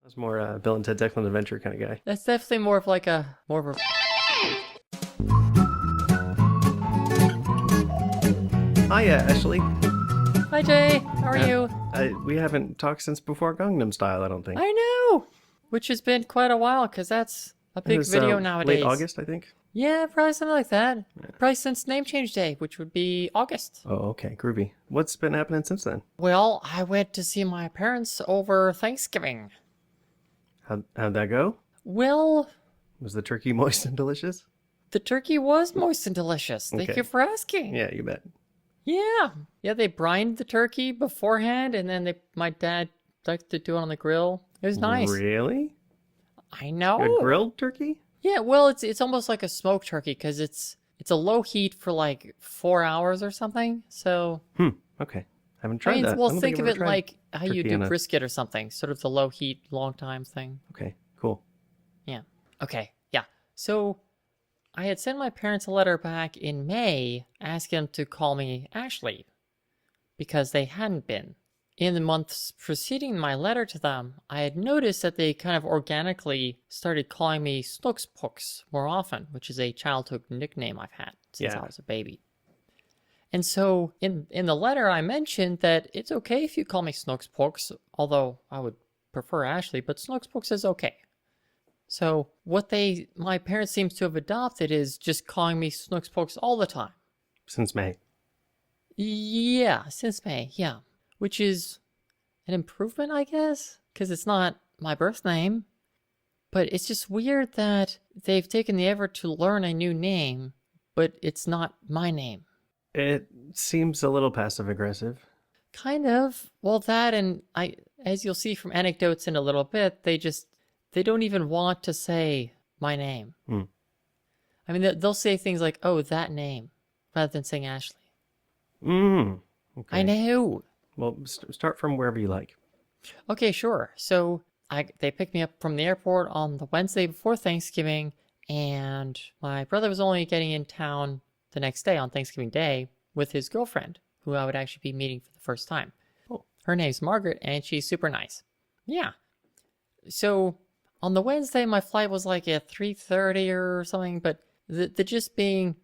That's more Bill and Ted's Excellent Adventure kind of guy. That's definitely more of a. Hiya, Ashley. Hi Jay, how are you? We haven't talked since before Gangnam Style, I don't think. I know, which has been quite a while because that's a big video nowadays. Late August, I think. Yeah, probably something like that. Yeah. Probably since name change day, which would be August. Oh, okay, groovy. What's been happening since then? Well, I went to see my parents over Thanksgiving. How'd that go? Well, was the turkey moist and delicious? The turkey was moist and delicious. Okay. Thank you for asking. Yeah, you bet. Yeah, they brined the turkey beforehand, and then my dad liked to do it on the grill. It was nice. Really? I know. A grilled turkey? Yeah, well, it's almost like a smoked turkey because it's a low heat for like 4 hours or something. So. Okay. Haven't tried that. Well, think of it like how you do brisket or something, sort of the low heat, long time thing. Okay, cool. Yeah. Okay. Yeah. So I had sent my parents a letter back in May asking them to call me Ashley because they hadn't been. In the months preceding my letter to them, I had noticed that they kind of organically started calling me Snooks more often, which is a childhood nickname I've had since I was a baby. And so in the letter, I mentioned that it's okay if you call me Snooks, although I would prefer Ashley, but Snooks is okay. So what my parents seems to have adopted is just calling me Snooks all the time. Since May. Yeah, since May, yeah. Which is an improvement, I guess, because it's not my birth name. But it's just weird that they've taken the effort to learn a new name, but it's not my name. It seems a little passive-aggressive. Kind of. Well, that and as you'll see from anecdotes in a little bit, they don't even want to say my name. I mean, they'll say things like, oh, that name, rather than saying Ashley. Okay. I know. Well, start from wherever you like. Okay, sure. So they picked me up from the airport on the Wednesday before Thanksgiving, and my brother was only getting in town the next day on Thanksgiving Day with his girlfriend, who I would actually be meeting for the first time. Oh. Her name's Margaret, and she's super nice. Yeah. So on the Wednesday, my flight was like at 3:30 or something, but the gist being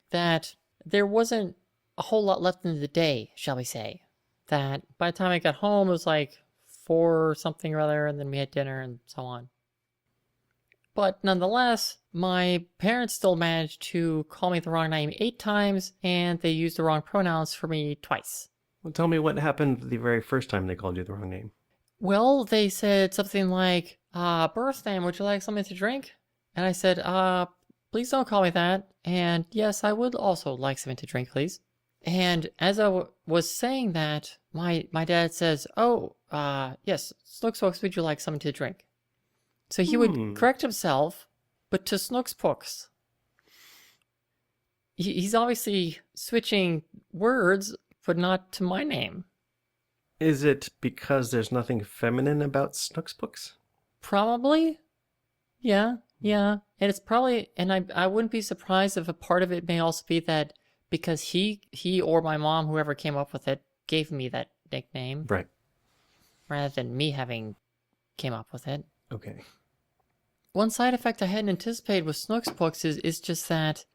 that there wasn't a whole lot left in the day, shall we say. That by the time I got home, it was like 4 something or other, and then we had dinner and so on. But nonetheless, my parents still managed to call me the wrong name 8 times, and they used the wrong pronouns for me twice. Well, tell me what happened the very first time they called you the wrong name. Well, they said something like, birth name, would you like something to drink? And I said, please don't call me that. And yes, I would also like something to drink, please. And as I was saying that, my dad says, oh, yes, Snooks, would you like something to drink? So he would correct himself, but to Snooks. He's obviously switching words, but not to my name. Is it because there's nothing feminine about Snooks? Probably. Yeah. And it's probably, and I wouldn't be surprised if a part of it may also be that because he or my mom, whoever came up with it, gave me that nickname. Right. Rather than me having came up with it. Okay. One side effect I hadn't anticipated with Snooks is just that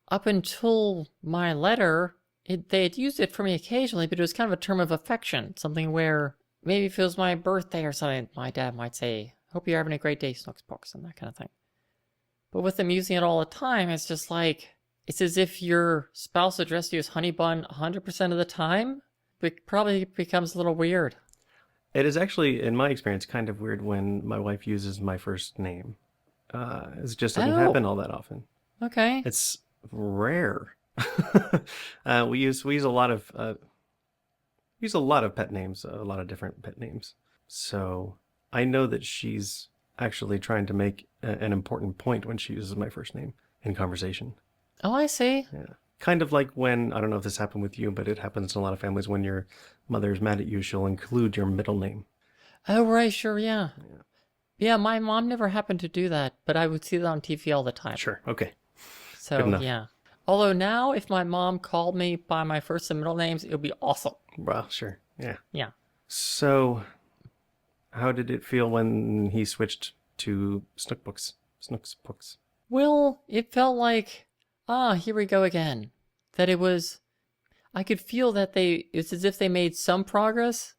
up until my letter, they had used it for me occasionally, but it was kind of a term of affection. Something where maybe if it was my birthday or something, my dad might say, hope you're having a great day, Snooks, and that kind of thing. But with them using it all the time, it's just like, it's as if your spouse addressed you as honey bun 100% of the time. It probably becomes a little weird. It is actually, in my experience, kind of weird when my wife uses my first name. It just doesn't happen all that often. Okay. It's rare. We use a lot of pet names, a lot of different pet names. So I know that she's actually trying to make an important point when she uses my first name in conversation. Oh, I see. Yeah. Kind of like when, I don't know if this happened with you, but it happens in a lot of families when your mother's mad at you, she'll include your middle name. Oh, right, sure, yeah. Yeah, my mom never happened to do that, but I would see that on TV all the time. Sure, okay. So, yeah. Although now, if my mom called me by my first and middle names, it would be awesome. Well, sure, yeah. Yeah. So, How did it feel when he switched to Snookbooks? Snooksbooks. Well, it felt like, here we go again. That it was, I could feel that it's as if they made some progress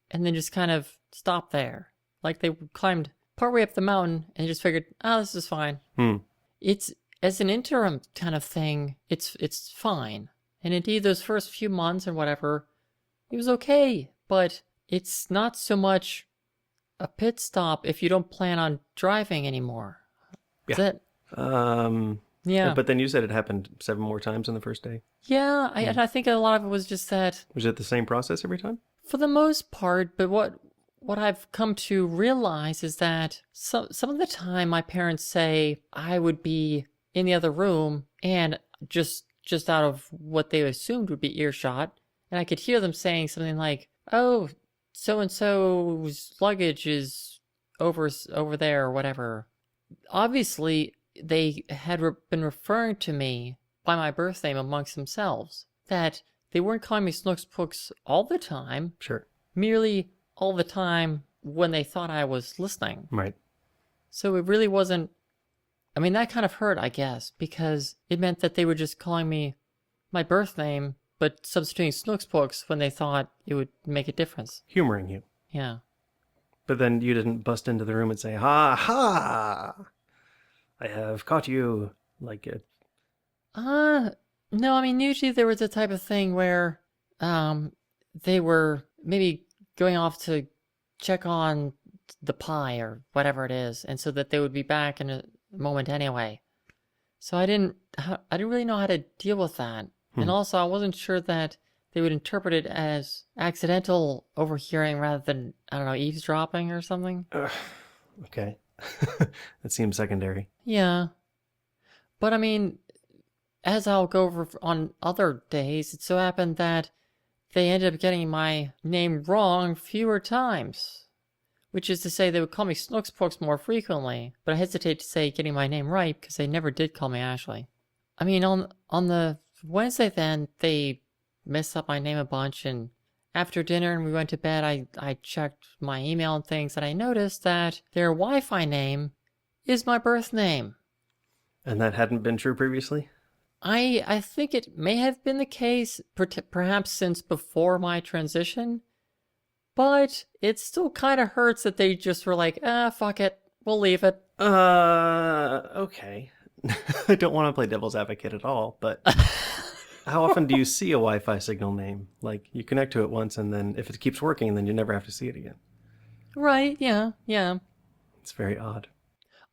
and then just kind of stopped there. Like they climbed partway up the mountain and just figured, this is fine. It's, as an interim kind of thing, it's fine. And indeed, those first few months and whatever, it was okay. But it's not so much a pit stop if you don't plan on driving anymore. Is Yeah. it? Yeah. But then you said it happened 7 more times on the first day. Yeah, and I think a lot of it was just that. Was it the same process every time? For the most part, but what I've come to realize is that some of the time my parents say I would be in the other room and just out of what they assumed would be earshot, and I could hear them saying something like, "Oh, so and so's luggage is over there," or whatever. Obviously, they had been referring to me by my birth name amongst themselves. That they weren't calling me Snooksbooks all the time. Sure. Merely all the time when they thought I was listening. Right. So it really wasn't... I mean, that kind of hurt, I guess, because it meant that they were just calling me my birth name, but substituting Snooksbooks when they thought it would make a difference. Humoring you. Yeah. But then you didn't bust into the room and say, "Ha ha! I have caught you," like it. No, I mean, usually there was a type of thing where they were maybe going off to check on the pie or whatever it is, and so that they would be back in a moment anyway. So I didn't really know how to deal with that. And also I wasn't sure that they would interpret it as accidental overhearing rather than, I don't know, eavesdropping or something. Okay. That seems secondary. Yeah. But I mean, as I'll go over on other days, it so happened that they ended up getting my name wrong fewer times. Which is to say, they would call me Snooksbooks more frequently, but I hesitate to say getting my name right because they never did call me Ashley. I mean, on the Wednesday then, they messed up my name a bunch, and after dinner and we went to bed, I checked my email and things, and I noticed that their Wi-Fi name is my birth name. And that hadn't been true previously? I think it may have been the case, perhaps since before my transition, but it still kind of hurts that they just were like, fuck it, we'll leave it. Okay. I don't want to play devil's advocate at all, but how often do you see a Wi-Fi signal name? Like, you connect to it once, and then if it keeps working, then you never have to see it again. Right, yeah. It's very odd.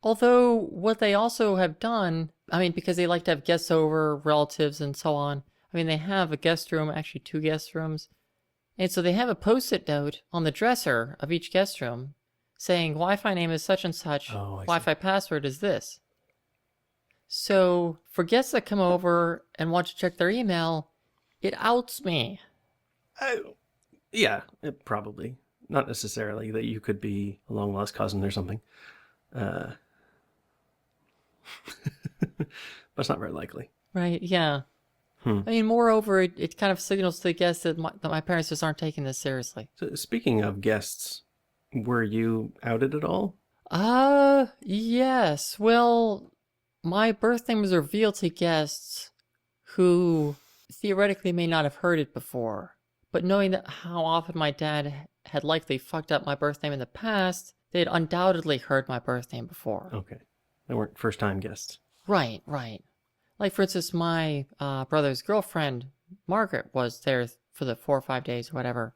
Although, what they also have done, I mean, because they like to have guests over, relatives, and so on, I mean, they have a guest room, actually 2 guest rooms, and so they have a post-it note on the dresser of each guest room saying, Wi-Fi name is such and such, Wi-Fi password is this. So, for guests that come over and want to check their email, it outs me. Yeah, probably. Not necessarily that you could be a long-lost cousin or something. That's not very likely. Right, yeah. I mean, moreover, it kind of signals to the guests that my parents just aren't taking this seriously. So, speaking of guests, were you outed at all? Yes. Well, my birth name was revealed to guests who theoretically may not have heard it before. But knowing that how often my dad had likely fucked up my birth name in the past, they had undoubtedly heard my birth name before. Okay. They weren't first-time guests. Right. Like, for instance, my brother's girlfriend, Margaret, was there for the 4 or 5 days or whatever.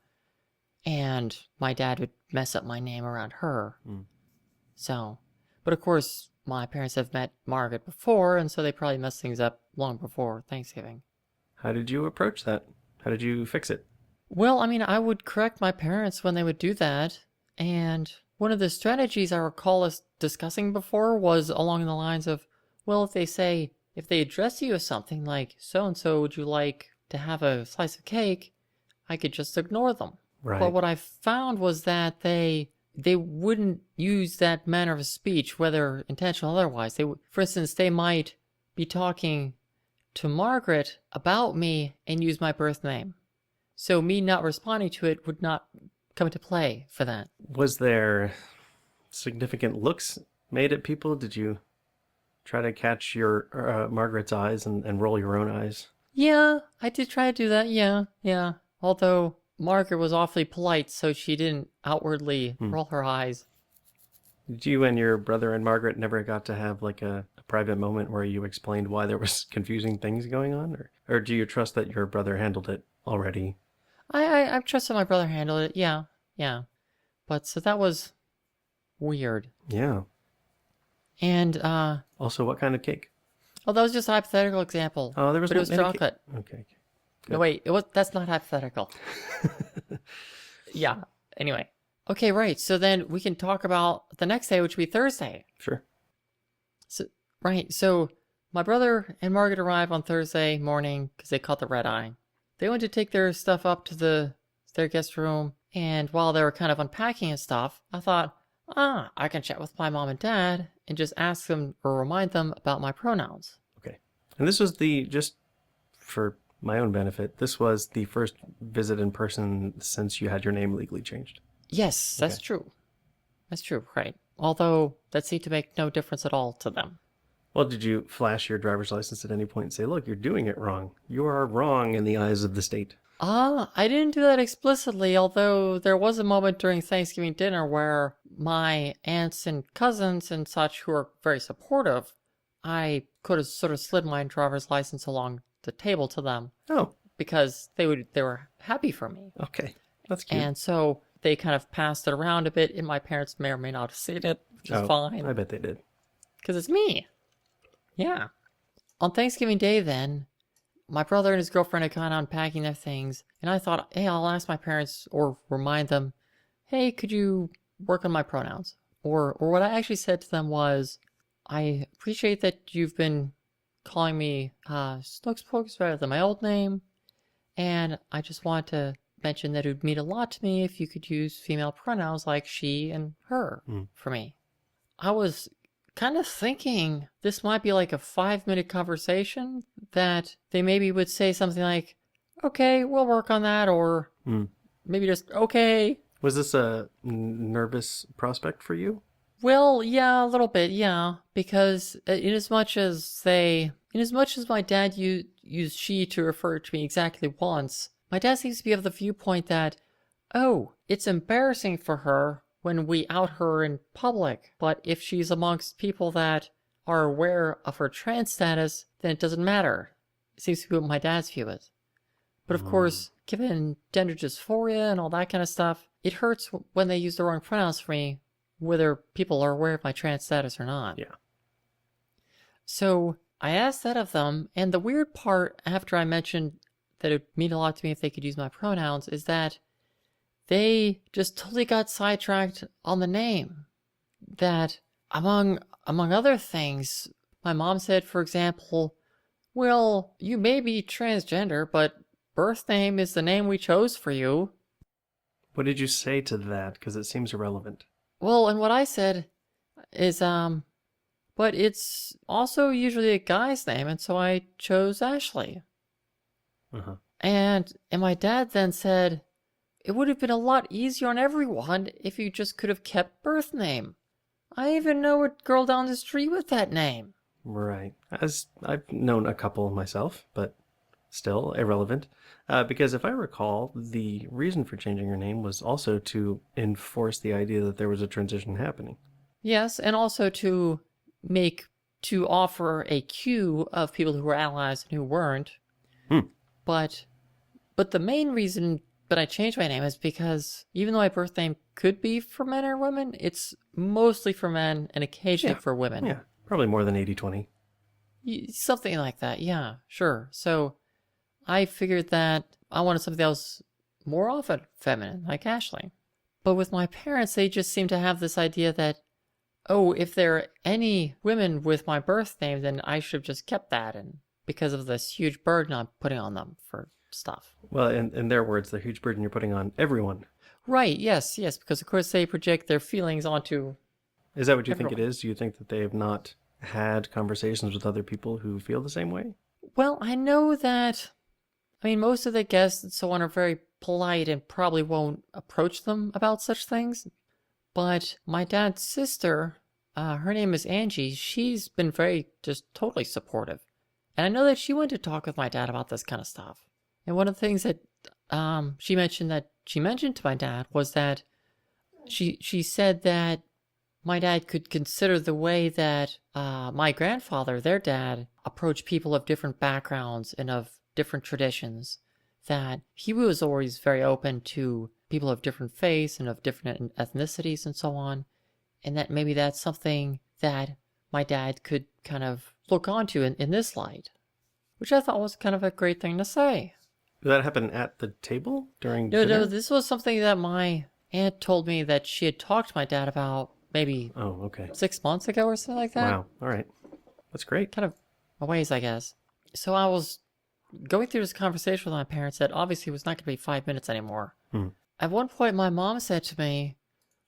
And my dad would mess up my name around her. So, but of course, my parents have met Margaret before, and so they probably messed things up long before Thanksgiving. How did you approach that? How did you fix it? Well, I mean, I would correct my parents when they would do that. And one of the strategies I recall us discussing before was along the lines of, well, if they address you as something like, so-and-so, would you like to have a slice of cake? I could just ignore them. Right. But what I found was that they wouldn't use that manner of speech, whether intentional or otherwise. For instance, they might be talking to Margaret about me and use my birth name. So me not responding to it would not come into play for that. Was there significant looks made at people? Did you try to catch your Margaret's eyes and roll your own eyes? Yeah, I did try to do that. Yeah. Although Margaret was awfully polite, so she didn't outwardly roll her eyes. Did you and your brother and Margaret never got to have like a private moment where you explained why there was confusing things going on? Or do you trust that your brother handled it already? I trusted my brother handled it. Yeah. But so that was weird. Yeah. And Also, what kind of cake? oh, that was just a hypothetical example. Oh, there was but it was chocolate. Okay. Good. No, wait, that's not hypothetical. Yeah. Anyway. Okay, right. So then we can talk about the next day, which would be Thursday. Sure. So right. So my brother and Margaret arrive on Thursday morning because they caught the red eye. They went to take their stuff up to their guest room, and while they were kind of unpacking and stuff, I thought, I can chat with my mom and dad and just ask them or remind them about my pronouns. Okay. And this was just for my own benefit, this was the first visit in person since you had your name legally changed. Yes, that's Okay. true. That's true, right. Although that seemed to make no difference at all to them. Well, did you flash your driver's license at any point and say, look, you're doing it wrong. You are wrong in the eyes of the state? I didn't do that explicitly, although there was a moment during Thanksgiving dinner where my aunts and cousins and such, who are very supportive, I could have sort of slid my driver's license along the table to them Oh, because they were happy for me. okay. That's cute. And so they kind of passed it around a bit, and my parents may or may not have seen it, which is fine. I bet they did. Because it's me. Yeah. On Thanksgiving Day, then, my brother and his girlfriend had gone out unpacking their things, and I thought, hey, I'll ask my parents or remind them, hey, could you work on my pronouns? Or what I actually said to them was, I appreciate that you've been calling me Snooks Pokes rather than my old name, and I just want to mention that it would mean a lot to me if you could use female pronouns like she and her for me. I was kind of thinking this might be like a 5-minute conversation that they maybe would say something like, okay, we'll work on that, or maybe just, okay. Was this a nervous prospect for you? Well, yeah, a little bit, yeah, because in as much as my dad used she to refer to me exactly once, my dad seems to be of the viewpoint that, oh, it's embarrassing for her when we out her in public, but if she's amongst people that are aware of her trans status, then it doesn't matter. It seems to be what my dad's view is. But of course, given gender dysphoria and all that kind of stuff, it hurts when they use the wrong pronouns for me, whether people are aware of my trans status or not. Yeah. So I asked that of them, and the weird part after I mentioned that it would mean a lot to me if they could use my pronouns is that they just totally got sidetracked on the name. That among other things, my mom said, for example, well, you may be transgender, but birth name is the name we chose for you. What did you say to that? Because it seems irrelevant. Well, and what I said is, but it's also usually a guy's name, and so I chose Ashley. Uh-huh. And my dad then said, it would have been a lot easier on everyone if you just could have kept birth name. I even know a girl down the street with that name. Right. As I've known a couple myself, but still irrelevant. Because if I recall, the reason for changing your name was also to enforce the idea that there was a transition happening. Yes, and also to offer a queue of people who were allies and who weren't. But the main reason that I changed my name is because even though my birth name could be for men or women, it's mostly for men and occasionally for women. Yeah, probably more than 80-20. Something like that, yeah, sure. So I figured that I wanted something that was more often feminine, like Ashley. But with my parents, they just seem to have this idea that, oh, if there are any women with my birth name, then I should have just kept that, and because of this huge burden I'm putting on them for stuff. Well, in their words, the huge burden you're putting on everyone. Right, yes, because of course they project their feelings onto... Is that what you think everyone. it is? Do you think that they have not had conversations with other people who feel the same way? Well, I know that, most of the guests and so on are very polite and probably won't approach them about such things. But my dad's sister, her name is Angie, she's been very, just totally supportive. And I know that she went to talk with my dad about this kind of stuff. And one of the things that she mentioned to my dad was that she said that my dad could consider the way that my grandfather, their dad, approached people of different backgrounds and of different traditions, that he was always very open to people of different faiths and of different ethnicities and so on, and that maybe that's something that my dad could kind of look onto in this light, which I thought was kind of a great thing to say. Did that happen at the table during No, dinner? this was something that my aunt told me that she had talked to my dad about maybe Oh, okay. 6 months ago or something like that. Wow. All right. That's great. Kind of a ways, I guess. So I was going through this conversation with my parents that obviously was not going to be 5 minutes anymore. At one point, my mom said to me,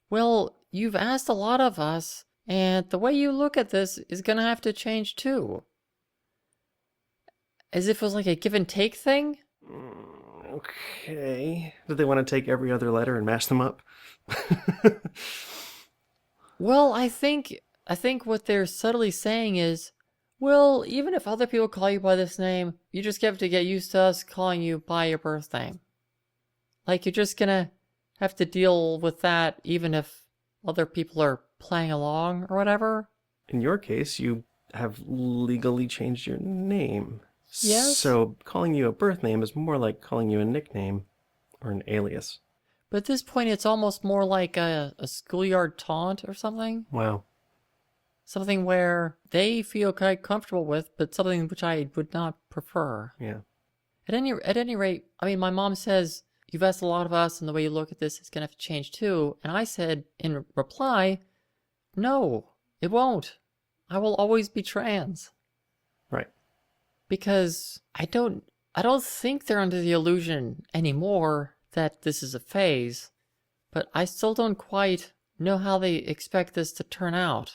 well, you've asked a lot of us, and the way you look at this is going to have to change too. As if it was like a give and take thing. Okay. Did they want to take every other letter and mash them up? Well, I think what they're subtly saying is, well, even if other people call you by this name, you just have to get used to us calling you by your birth name. Like, you're just gonna have to deal with that even if other people are playing along or whatever. In your case, you have legally changed your name. Yes. So calling you a birth name is more like calling you a nickname or an alias. But at this point, it's almost more like a schoolyard taunt or something. Wow. Something where they feel quite comfortable with, but something which I would not prefer. Yeah. At any rate, I mean, my mom says, you've asked a lot of us, and the way you look at this is going to have to change too. And I said in reply, no, it won't. I will always be trans. Right. Because I don't think they're under the illusion anymore that this is a phase, but I still don't quite know how they expect this to turn out.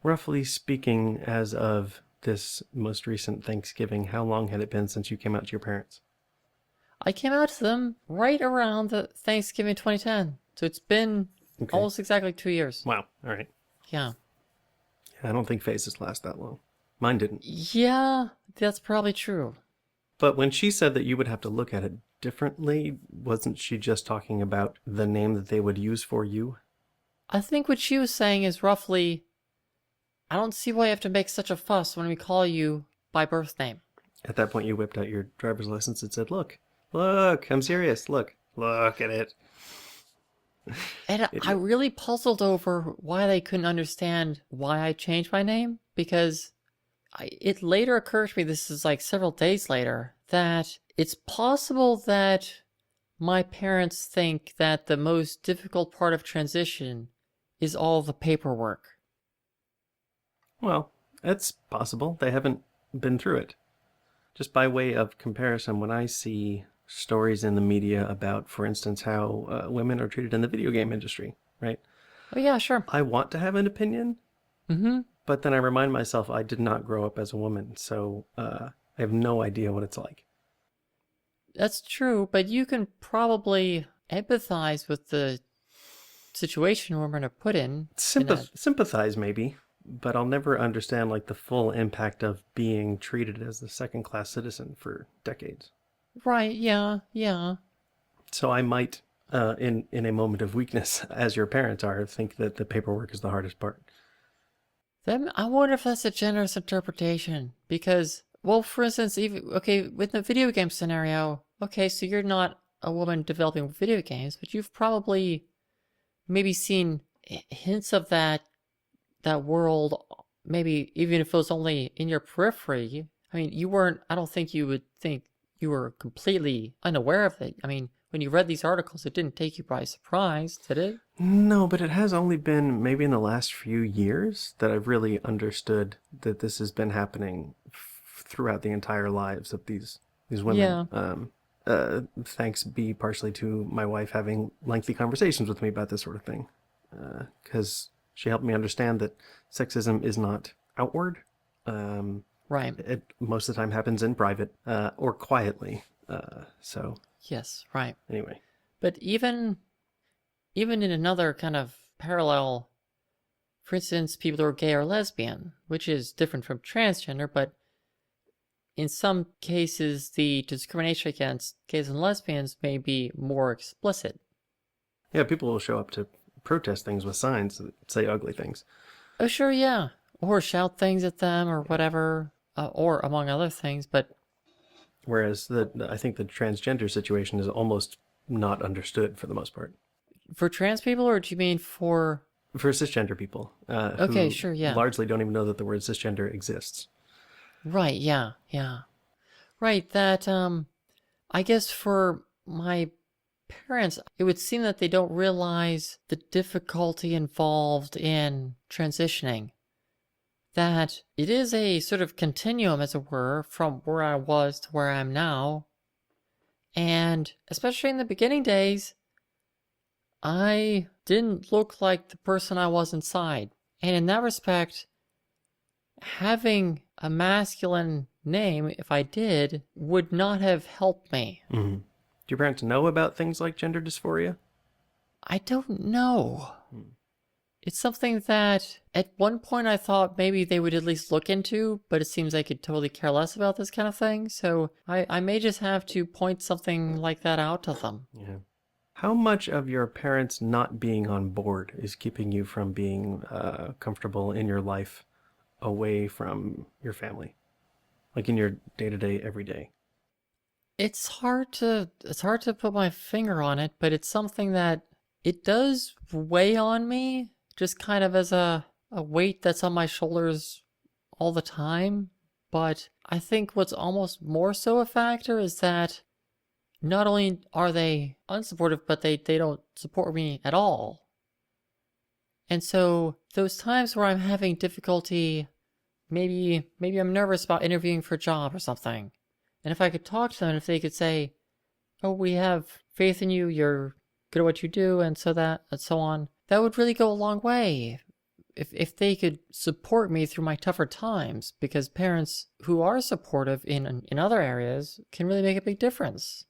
Roughly speaking, as of this most recent Thanksgiving, how long had it been since you came out to your parents? I came out to them right around the Thanksgiving 2010. So it's been almost exactly 2 years. Wow. All right. Yeah. I don't think phases last that long. Mine didn't. Yeah, that's probably true. But when she said that you would have to look at it differently, wasn't she just talking about the name that they would use for you? I think what she was saying is roughly, I don't see why you have to make such a fuss when we call you by birth name. At that point, you whipped out your driver's license and said, look, I'm serious. Look at it. And I really puzzled over why they couldn't understand why I changed my name, because it later occurred to me, this is like several days later, that it's possible that my parents think that the most difficult part of transition is all the paperwork. Well, it's possible. They haven't been through it. Just by way of comparison, when I see stories in the media about, for instance, how women are treated in the video game industry, right? Oh, yeah, sure. I want to have an opinion, Mm-hmm. but then I remind myself I did not grow up as a woman, so I have no idea what it's like. That's true, but you can probably empathize with the situation women are put in. Sympathize, maybe, but I'll never understand like the full impact of being treated as a second-class citizen for decades. Right, yeah. So I might, in a moment of weakness, as your parents are, think that the paperwork is the hardest part. Then I wonder if that's a generous interpretation, because, well, for instance, with the video game scenario, so you're not a woman developing video games, but you've probably maybe seen hints of that world, maybe even if it was only in your periphery. I mean, I don't think you would think you were completely unaware of it. I mean, when you read these articles, it didn't take you by surprise, did it? No, but it has only been maybe in the last few years that I've really understood that this has been happening throughout the entire lives of these women. Yeah. Thanks be partially to my wife having lengthy conversations with me about this sort of thing. Because she helped me understand that sexism is not outward. Right. It most of the time happens in private or quietly. So Yes, right. anyway, But even in another kind of parallel, for instance, people who are gay or lesbian, which is different from transgender, but in some cases, the discrimination against gays and lesbians may be more explicit. yeah, people will show up to protest things with signs that say ugly things. Oh, sure, yeah. Or shout things at them or whatever, or among other things, but Whereas I think the transgender situation is almost not understood for the most part. for trans people, or do you mean for... For cisgender people, Okay, who sure, yeah. largely don't even know that the word cisgender exists. Right, yeah, yeah. Right, that, I guess for my parents, it would seem that they don't realize the difficulty involved in transitioning. That it is a sort of continuum, as it were, from where I was to where I am now. And especially in the beginning days, I didn't look like the person I was inside. And in that respect, having a masculine name, if I did, would not have helped me. Mm-hmm. Do your parents know about things like gender dysphoria? I don't know. It's something that at one point I thought maybe they would at least look into, but it seems they could totally care less about this kind of thing. So I may just have to point something like that out to them. Yeah. How much of your parents not being on board is keeping you from being comfortable in your life away from your family? Like in your day-to-day, everyday? It's hard to put my finger on it, but it's something that it does weigh on me, just kind of as a weight that's on my shoulders all the time. But I think what's almost more so a factor is that not only are they unsupportive, but they don't support me at all. And so those times where I'm having difficulty, maybe I'm nervous about interviewing for a job or something. And if I could talk to them, if they could say, "Oh, we have faith in you, you're good at what you do," and so on, that would really go a long way. If they could support me through my tougher times, because parents who are supportive in other areas can really make a big difference.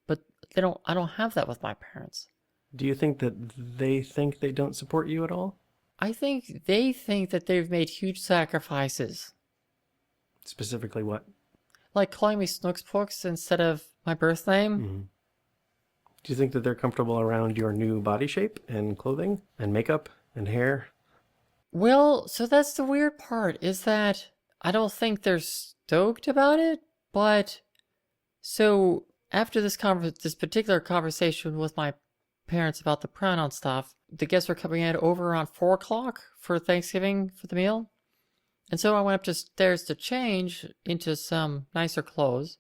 But I don't have that with my parents. Do you think that they think they don't support you at all? I think they think that they've made huge sacrifices. Specifically what? Like calling me Snookspooks instead of my birth name. Mm-hmm. Do you think that they're comfortable around your new body shape and clothing and makeup and hair? Well, so that's the weird part, is that I don't think they're stoked about it, but so after this particular conversation with my parents about the pronoun stuff, the guests were coming in over around 4 o'clock for Thanksgiving for the meal. And so I went upstairs to change into some nicer clothes,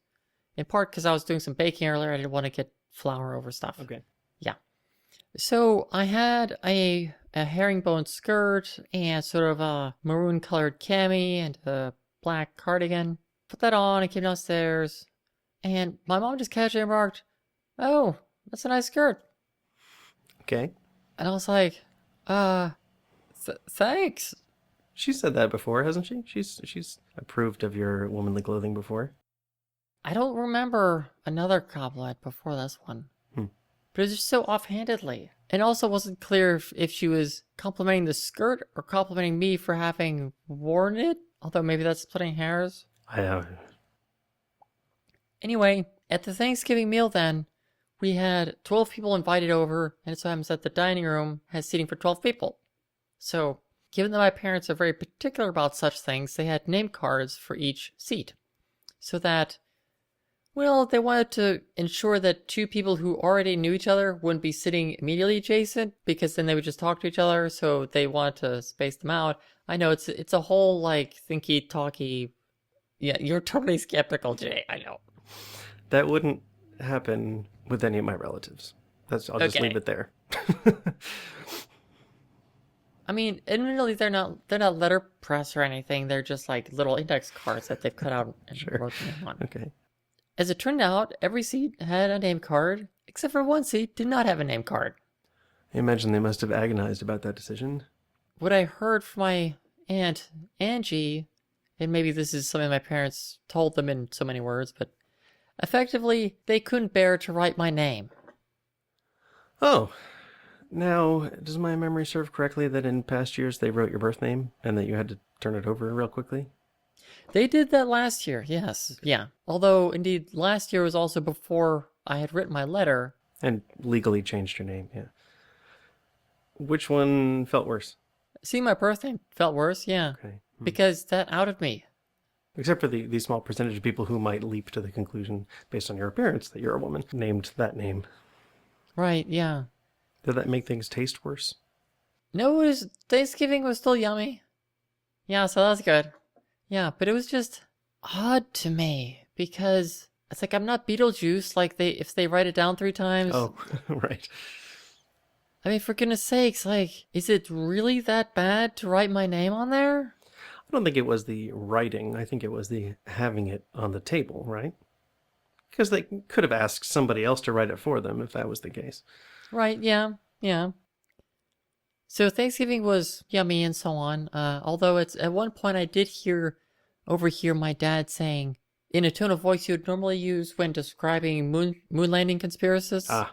in part because I was doing some baking earlier. I didn't want to get flour over stuff. Okay. Yeah. So I had a herringbone skirt and sort of a maroon colored cami and a black cardigan. Put that on and came downstairs. And my mom just casually remarked, "Oh, that's a nice skirt." Okay. And I was like, thanks. She said that before, hasn't she? She's approved of your womanly clothing before. I don't remember another compliment before this one. But it was just so offhandedly. And also wasn't clear if she was complimenting the skirt or complimenting me for having worn it. Although maybe that's splitting hairs. Anyway, at the Thanksgiving meal then, we had 12 people invited over, and it so happens that the dining room has seating for 12 people. So, given that my parents are very particular about such things, they had name cards for each seat. So that, well, they wanted to ensure that 2 people who already knew each other wouldn't be sitting immediately adjacent, because then they would just talk to each other, so they wanted to space them out. I know, it's a whole, like, thinky-talky... Yeah, you're totally skeptical, Jay, I know. That wouldn't happen with any of my relatives. I'll just leave it there. I mean, admittedly, they're not letterpress or anything. They're just like little index cards that they've cut out and wrote the name on. Okay. As it turned out, every seat had a name card, except for one seat did not have a name card. I imagine they must have agonized about that decision. What I heard from my aunt Angie, and maybe this is something my parents told them in so many words, but Effectively, they couldn't bear to write my name. Oh, now, does my memory serve correctly that in past years they wrote your birth name and that you had to turn it over real quickly? They did that last year, yes. Yeah. Although, indeed, last year was also before I had written my letter. And legally changed your name, yeah. Which one felt worse? See, my birth name felt worse, yeah. Okay. Because that outed me. Except for the small percentage of people who might leap to the conclusion, based on your appearance, that you're a woman, named that name. Right, yeah. Did that make things taste worse? No, Thanksgiving was still yummy. Yeah, so that's good. Yeah, but it was just odd to me because it's like I'm not Beetlejuice. Like if they write it down 3 times. Oh, right. I mean, for goodness sakes, like, is it really that bad to write my name on there? I don't think it was the writing. I think it was the having it on the table, right? Because they could have asked somebody else to write it for them if that was the case. Right, yeah, yeah. So Thanksgiving was yummy and so on. Although it's at one point I did overhear my dad saying, in a tone of voice you would normally use when describing moon landing conspiracists.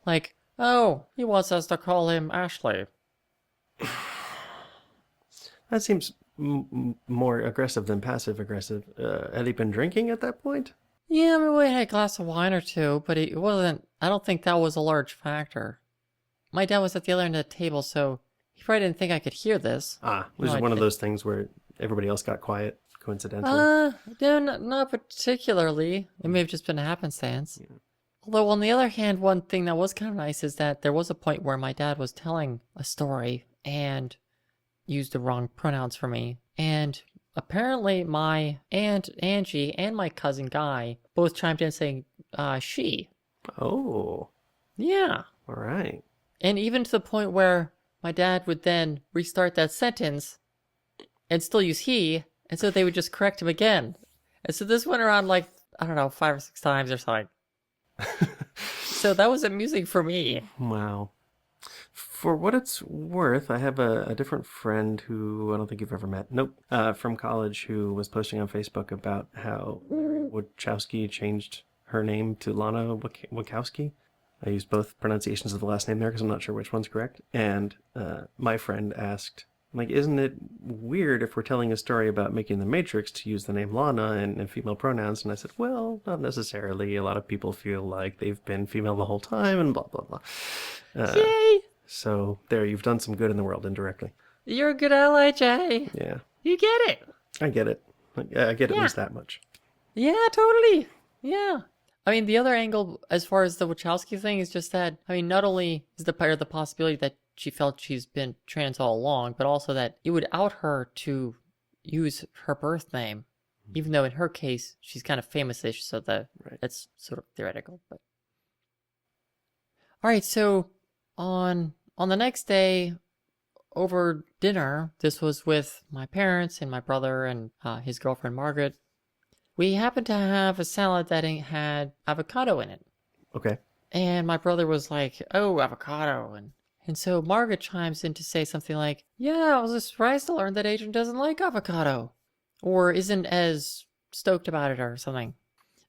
Like, oh, he wants us to call him Ashley. That seems more aggressive than passive aggressive. Had he been drinking at that point? Yeah, I mean, we had a glass of wine or two, but it wasn't, I don't think that was a large factor. My dad was at the other end of the table, so he probably didn't think I could hear this. It was one of those things where everybody else got quiet, coincidentally. No, not particularly. It may have just been a happenstance. Yeah. Although, on the other hand, one thing that was kind of nice is that there was a point where my dad was telling a story and used the wrong pronouns for me. And apparently my Aunt Angie and my cousin Guy both chimed in saying, she. Oh. Yeah. All right. And even to the point where my dad would then restart that sentence and still use he, and so they would just correct him again. And so this went around like, I don't know, 5 or 6 times or something. So that was amusing for me. Wow. For what it's worth, I have a different friend who I don't think you've ever met. Nope. From college, who was posting on Facebook about how Wachowski changed her name to Lana Wachowski. I used both pronunciations of the last name there because I'm not sure which one's correct. And my friend asked, like, isn't it weird if we're telling a story about making the Matrix to use the name Lana and female pronouns? And I said, well, not necessarily. A lot of people feel like they've been female the whole time and blah, blah, blah. Yay! So there, you've done some good in the world indirectly. You're a good ally, Jay. Yeah. You get it. I get it. I get at least that much. Yeah, totally. Yeah. I mean, the other angle, as far as the Wachowski thing, is just that, I mean, not only is the possibility that she felt she's been trans all along, but also that it would out her to use her birth name, even though in her case, she's kind of famous-ish, so that's sort of theoretical. But all right, so on the next day, over dinner, this was with my parents and my brother and his girlfriend, Margaret. We happened to have a salad that had avocado in it. Okay. And my brother was like, oh, avocado. And so Margaret chimes in to say something like, yeah, I was surprised to learn that Adrian doesn't like avocado. Or isn't as stoked about it or something.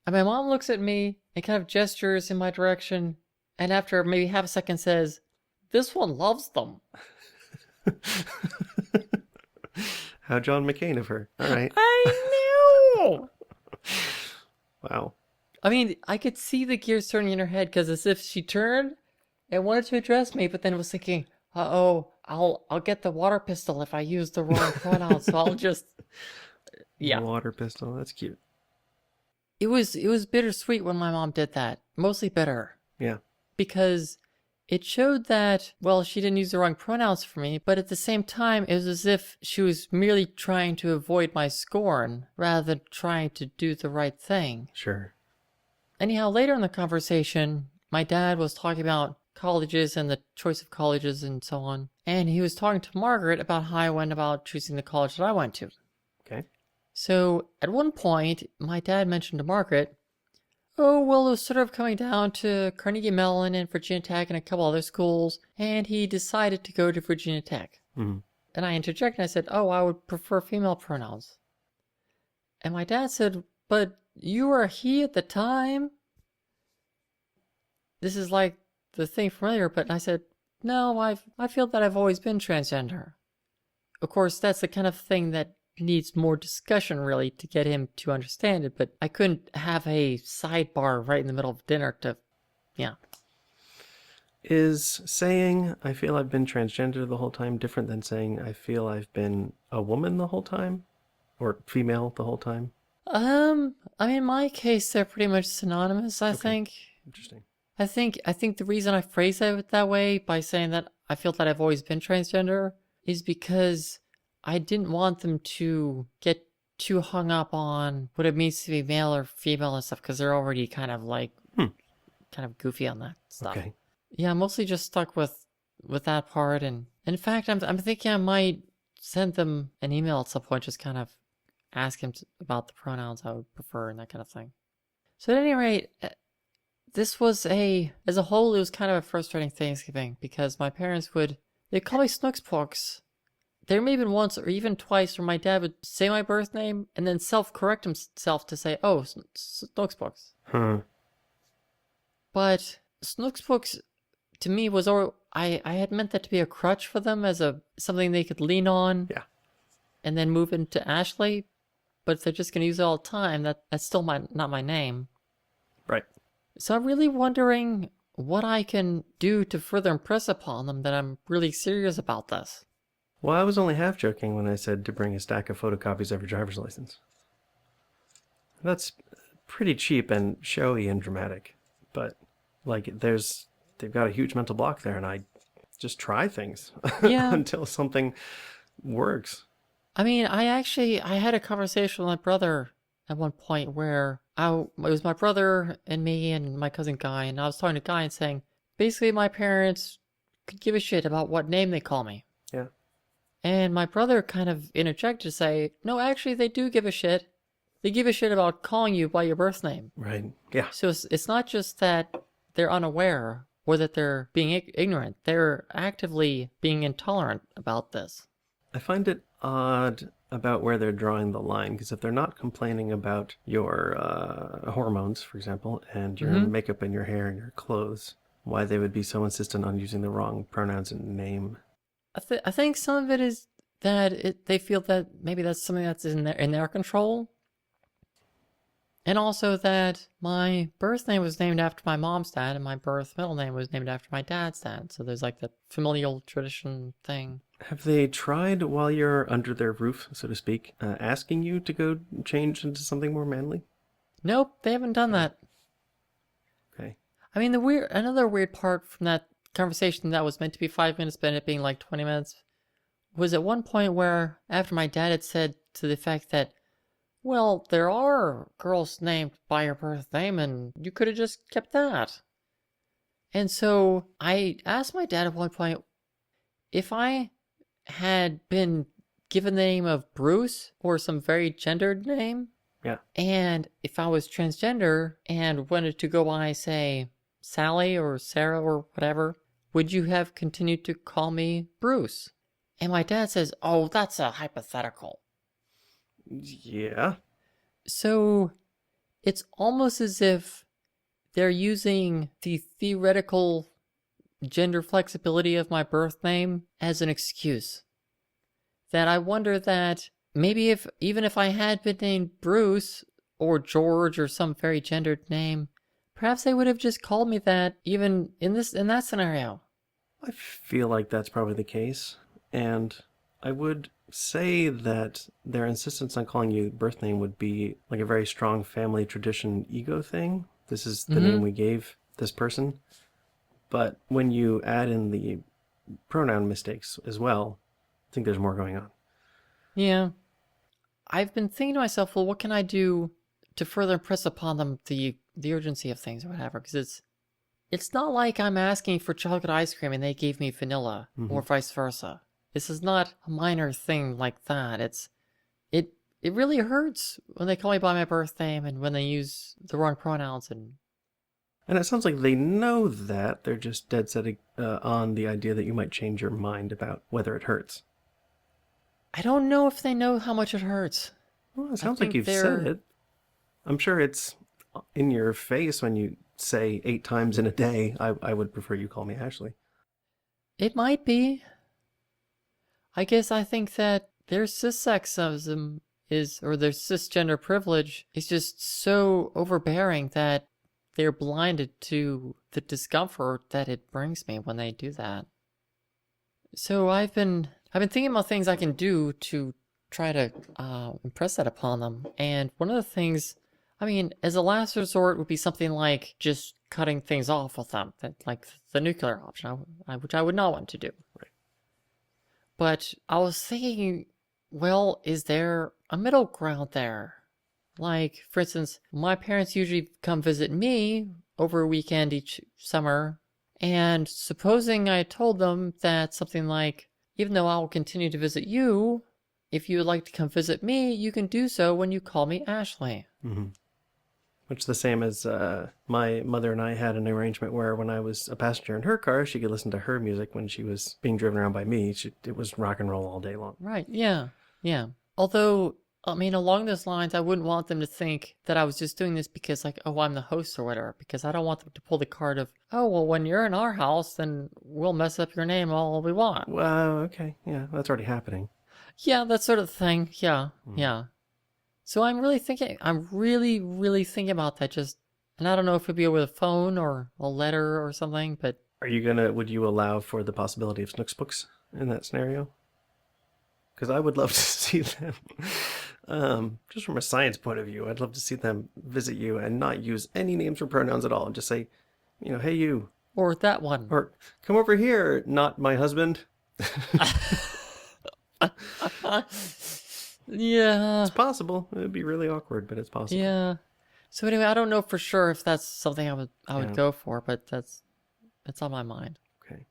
And my mom looks at me and kind of gestures in my direction. And after maybe half a second says, this one loves them. How John McCain of her. All right. I knew! Wow. I mean, I could see the gears turning in her head because as if she turned and wanted to address me, but then was thinking, uh-oh, I'll get the water pistol if I use the wrong pronoun, so I'll just... Yeah. Water pistol, that's cute. It was bittersweet when my mom did that. Mostly bitter. Yeah. Because it showed that, well, she didn't use the wrong pronouns for me, but at the same time, it was as if she was merely trying to avoid my scorn rather than trying to do the right thing. Sure. Anyhow, later in the conversation, my dad was talking about colleges and the choice of colleges and so on. And he was talking to Margaret about how I went about choosing the college that I went to. Okay. So at one point, my dad mentioned to Margaret, oh, well, it was sort of coming down to Carnegie Mellon and Virginia Tech and a couple other schools, and he decided to go to Virginia Tech. Mm-hmm. And I interjected and I said, oh, I would prefer female pronouns. And my dad said, but you were he at the time? This is like the thing from earlier, but I said, no, I feel that I've always been transgender. Of course, that's the kind of thing that needs more discussion, really, to get him to understand it, but I couldn't have a sidebar right in the middle of dinner to, yeah. Is saying I feel I've been transgender the whole time different than saying I feel I've been a woman the whole time? Or female the whole time? I mean, in my case, they're pretty much synonymous, I Okay. think. Interesting. I think the reason I phrase it that way by saying that I feel that I've always been transgender is because I didn't want them to get too hung up on what it means to be male or female and stuff, because they're already kind of like kind of goofy on that stuff. Okay. Yeah, I'm mostly just stuck with that part, and in fact, I'm thinking I might send them an email at some point, just kind of ask him about the pronouns I would prefer and that kind of thing. So at any rate, this was as a whole, it was kind of a frustrating Thanksgiving because my parents they'd call me Snookspox. There may have been once or even twice where my dad would say my birth name and then self-correct himself to say, oh, Snookspox. Huh. But Snookspox to me was, I had meant that to be a crutch for them as something they could lean on. Yeah. And then move into Ashley. But if they're just going to use it all the time, that's still not my name. Right. So I'm really wondering what I can do to further impress upon them that I'm really serious about this. Well, I was only half joking when I said to bring a stack of photocopies of your driver's license. That's pretty cheap and showy and dramatic. But, like, they've got a huge mental block there, and I just try things Yeah. until something works. I mean, I had a conversation with my brother at one point where it was my brother and me and my cousin Guy, and I was talking to Guy and saying, basically my parents could give a shit about what name they call me. Yeah. And my brother kind of interjected to say, no, actually they do give a shit. They give a shit about calling you by your birth name. Right. Yeah. So it's not just that they're unaware or that they're being ignorant. They're actively being intolerant about this. I find it odd about where they're drawing the line, because if they're not complaining about your hormones, for example, and your makeup and your hair and your clothes, why they would be so insistent on using the wrong pronouns and name. I think some of it is that they feel that maybe that's something that's in their control. And also that my birth name was named after my mom's dad and my birth middle name was named after my dad's dad. So there's like that familial tradition thing. Have they tried, while you're under their roof, so to speak, asking you to go change into something more manly? Nope, they haven't done that. Okay. I mean, another weird part from that conversation that was meant to be 5 minutes, but ended up being like 20 minutes, was at one point where after my dad had said to the effect that, well, there are girls named by your birth name, and you could have just kept that. And so I asked my dad at one point, if I had been given the name of Bruce or some very gendered name, Yeah. and if I was transgender and wanted to go by, say, Sally or Sarah or whatever, would you have continued to call me Bruce? And my dad says, oh, that's a hypothetical. Yeah. So it's almost as if they're using the theoretical gender flexibility of my birth name as an excuse. That I wonder that maybe even if I had been named Bruce or George or some very gendered name, perhaps they would have just called me that even in that scenario. I feel like that's probably the case. And I would say that their insistence on calling you birth name would be like a very strong family tradition ego thing. This is the name we gave this person. But when you add in the pronoun mistakes as well, I think there's more going on. Yeah. I've been thinking to myself, well, what can I do to further impress upon them the urgency of things or whatever? Because it's not like I'm asking for chocolate ice cream and they gave me vanilla or vice versa. This is not a minor thing like that. It really hurts when they call me by my birth name and when they use the wrong pronouns. And it sounds like they know that. They're just dead set on the idea that you might change your mind about whether it hurts. I don't know if they know how much it hurts. Well, it sounds like you've said it. I'm sure it's in your face when you say 8 times in a day. I would prefer you call me Ashley. It might be. I guess I think that their cissexism or their cisgender privilege is just so overbearing that they're blinded to the discomfort that it brings me when they do that. So I've been thinking about things I can do to try to impress that upon them. And one of the things, I mean, as a last resort would be something like just cutting things off with them, like the nuclear option, which I would not want to do. Right. But I was thinking, well, is there a middle ground there? Like, for instance, my parents usually come visit me over a weekend each summer. And supposing I told them that something like, even though I will continue to visit you, if you would like to come visit me, you can do so when you call me Ashley. Mm-hmm. Which is the same as my mother and I had an arrangement where when I was a passenger in her car, she could listen to her music when she was being driven around by me. It was rock and roll all day long. Right, yeah. Although, I mean, along those lines, I wouldn't want them to think that I was just doing this because, like, oh, I'm the host or whatever, because I don't want them to pull the card of, oh, well, when you're in our house, then we'll mess up your name all we want. Well, okay, yeah, that's already happening. Yeah, that sort of thing, yeah. So I'm really thinking about that and I don't know if it'd be over the phone or a letter or something, but... Would you allow for the possibility of Snooks books in that scenario? Because I would love to see them, just from a science point of view, I'd love to see them visit you and not use any names or pronouns at all and just say, hey you. Or that one. Or come over here, not my husband. Yeah. It's possible. It would be really awkward, but it's possible. Yeah. So anyway, I don't know for sure if that's something I would go for, but it's on my mind. Okay.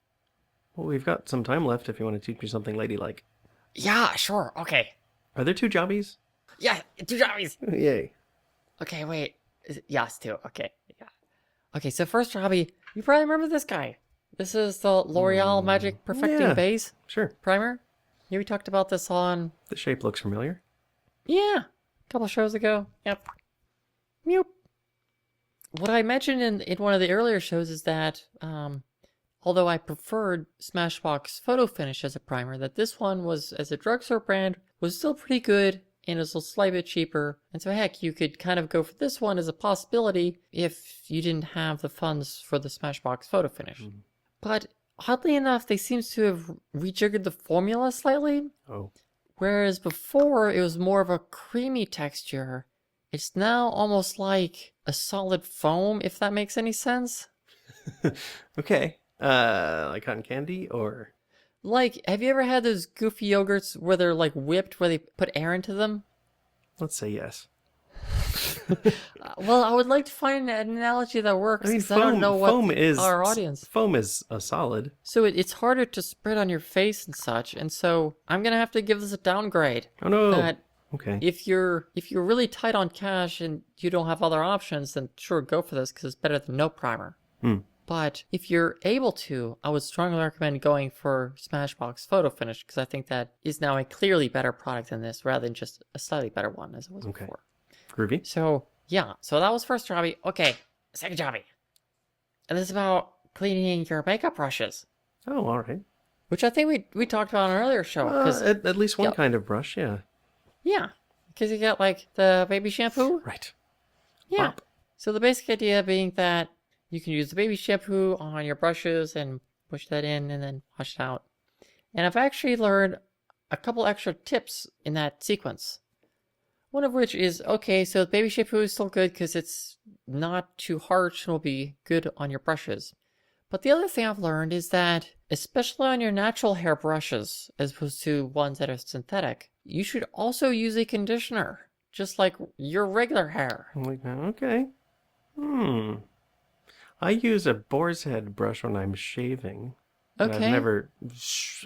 Well, we've got some time left if you want to teach me something ladylike. Yeah, sure. Okay. Are there 2 jobbies? Yeah, 2 jobbies. Yay. Okay, wait. Yeah, it's 2. Okay. Yeah. Okay, so first jobby, you probably remember this guy. This is the L'Oreal Magic Perfecting Base Sure. primer. Yeah, we talked about this on... The shape looks familiar. Yeah, a couple shows ago. Yep. Meow. What I mentioned in one of the earlier shows is that, although I preferred Smashbox Photo Finish as a primer, that this one was, as a drugstore brand, was still pretty good and is a slight bit cheaper. And so heck, you could kind of go for this one as a possibility if you didn't have the funds for the Smashbox Photo Finish. Mm-hmm. But oddly enough, they seem to have rejiggered the formula slightly. Oh. Whereas before, it was more of a creamy texture. It's now almost like a solid foam, if that makes any sense. Okay. Like cotton candy or... Like, have you ever had those goofy yogurts where they're like whipped, where they put air into them? Let's say yes. Well, I would like to find an analogy that works. I mean, I don't know what our audience... Foam is a solid. So it's harder to spread on your face and such, and so I'm going to have to give this a downgrade. Oh, no. Okay. If you're really tight on cash and you don't have other options, then sure, go for this, because it's better than no primer. But if you're able to, I would strongly recommend going for Smashbox Photo Finish, because I think that is now a clearly better product than this, rather than just a slightly better one as it was before. Groovy. So, yeah. So that was first jobby. Okay, second jobby. And this is about cleaning your makeup brushes. Oh, all right. Which I think we talked about on an earlier show. At least one kind of brush, yeah. Yeah, because you got like the baby shampoo. Right. Yeah. Bop. So the basic idea being that you can use the baby shampoo on your brushes and push that in and then wash it out. And I've actually learned a couple extra tips in that sequence. One of which is, okay, so the baby shampoo is still good because it's not too harsh and will be good on your brushes. But the other thing I've learned is that, especially on your natural hair brushes, as opposed to ones that are synthetic, you should also use a conditioner, just like your regular hair. Okay. I use a boar's head brush when I'm shaving. Okay. I've never,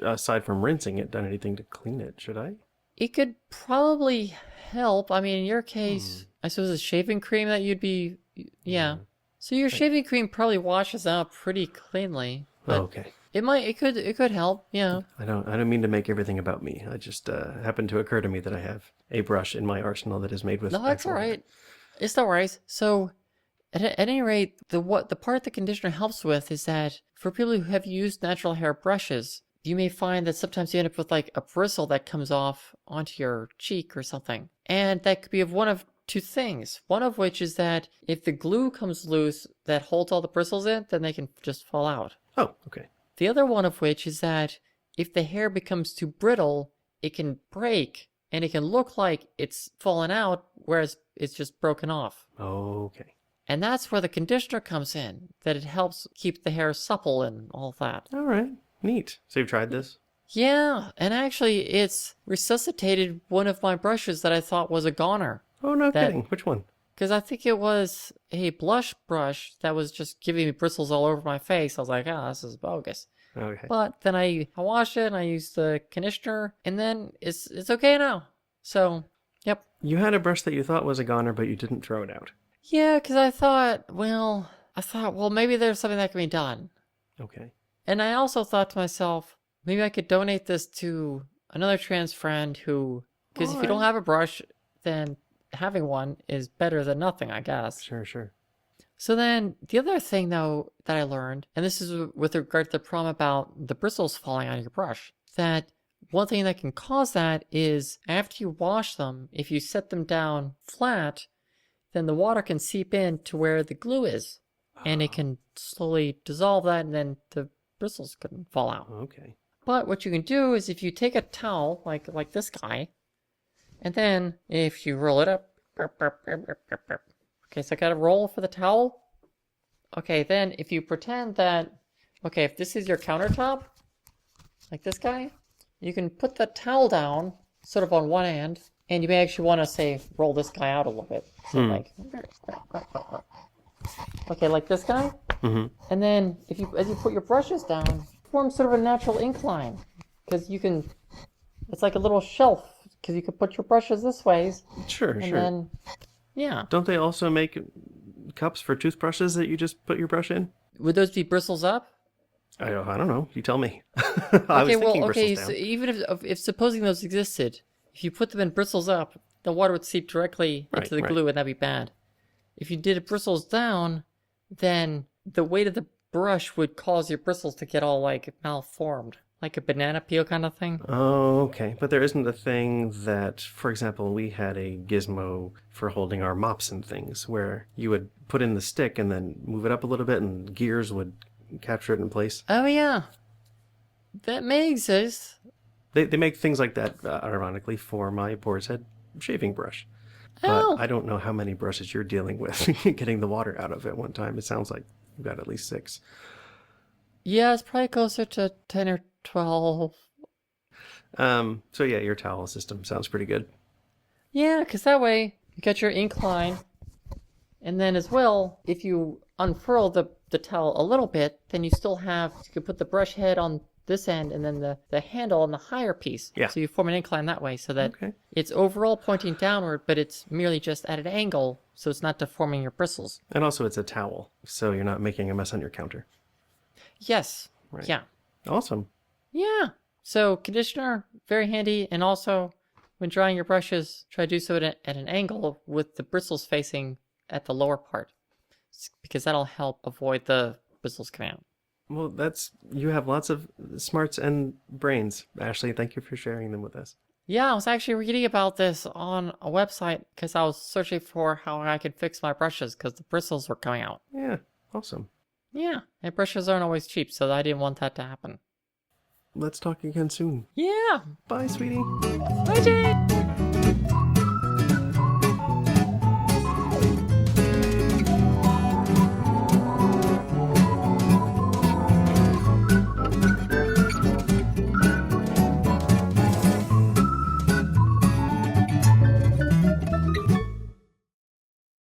aside from rinsing it, done anything to clean it, should I? It could probably help. I mean, in your case, I suppose a shaving cream that you'd be... Yeah. So your shaving cream probably washes out pretty cleanly. But okay. It could help, yeah. I don't mean to make everything about me. I just happened to occur to me that I have a brush in my arsenal that is made with... No, that's all right. It's no worries. So, at any rate, the part the conditioner helps with is that for people who have used natural hair brushes, you may find that sometimes you end up with like a bristle that comes off onto your cheek or something. And that could be of one of two things. One of which is that if the glue comes loose that holds all the bristles in, then they can just fall out. Oh, okay. The other one of which is that if the hair becomes too brittle, it can break and it can look like it's fallen out, whereas it's just broken off. Okay. And that's where the conditioner comes in, that it helps keep the hair supple and all that. All right. Neat. So you've tried this? Yeah, and actually it's resuscitated one of my brushes that I thought was a goner. Oh, no kidding. Which one? Because I think it was a blush brush that was just giving me bristles all over my face. I was like, this is bogus. Okay. But then I washed it and I used the conditioner, and then it's okay now. So, yep. You had a brush that you thought was a goner, but you didn't throw it out. Yeah, because I thought, well, maybe there's something that can be done. Okay. And I also thought to myself, maybe I could donate this to another trans friend who, because if you don't have a brush, then having one is better than nothing, I guess. Sure. So then the other thing, though, that I learned, and this is with regard to the problem about the bristles falling out of your brush, that one thing that can cause that is after you wash them, if you set them down flat, then the water can seep in to where the glue is, and it can slowly dissolve that, and then the bristles couldn't fall out. Okay. But what you can do is if you take a towel, like this guy, and then if you roll it up, okay, so I got a roll for the towel. Okay, then if you pretend that, okay, if this is your countertop, like this guy, you can put the towel down sort of on one end, and you may actually want to, say, roll this guy out a little bit. So like, okay, like this guy. Mm-hmm. And then as you put your brushes down, form sort of a natural incline, because you can, it's like a little shelf, because you can put your brushes this way. Sure. Then, yeah. Don't they also make cups for toothbrushes that you just put your brush in? Would those be bristles up? I don't know. You tell me. I was thinking bristles down. So even if supposing those existed, if you put them in bristles up, the water would seep directly into the glue, and that'd be bad. If you did it bristles down, then the weight of the brush would cause your bristles to get all like malformed, like a banana peel kind of thing. Oh, okay. But there isn't a thing that, for example, we had a gizmo for holding our mops and things where you would put in the stick and then move it up a little bit and gears would capture it in place. Oh, yeah. That may exist. They make things like that, ironically, for my boar's head shaving brush. But I don't know how many brushes you're dealing with getting the water out of at one time. It sounds like you've got at least 6. Yeah, it's probably closer to 10 or 12. So yeah, your towel system sounds pretty good. Yeah, because that way you got your incline. And then as well, if you unfurl the towel a little bit, then you could put the brush head on this end and then the handle on the higher piece. Yeah. So you form an incline that way so that it's overall pointing downward, but it's merely just at an angle, so it's not deforming your bristles. And also it's a towel, so you're not making a mess on your counter. Yes. Right. Yeah. Awesome. Yeah. So conditioner, very handy. And also when drying your brushes, try to do so at an angle with the bristles facing at the lower part, because that'll help avoid the bristles coming out. Well, you have lots of smarts and brains, Ashley. Thank you for sharing them with us. Yeah, I was actually reading about this on a website because I was searching for how I could fix my brushes because the bristles were coming out. Yeah, awesome. Yeah, and brushes aren't always cheap, so I didn't want that to happen. Let's talk again soon. Yeah. Bye, sweetie. Bye, Jay.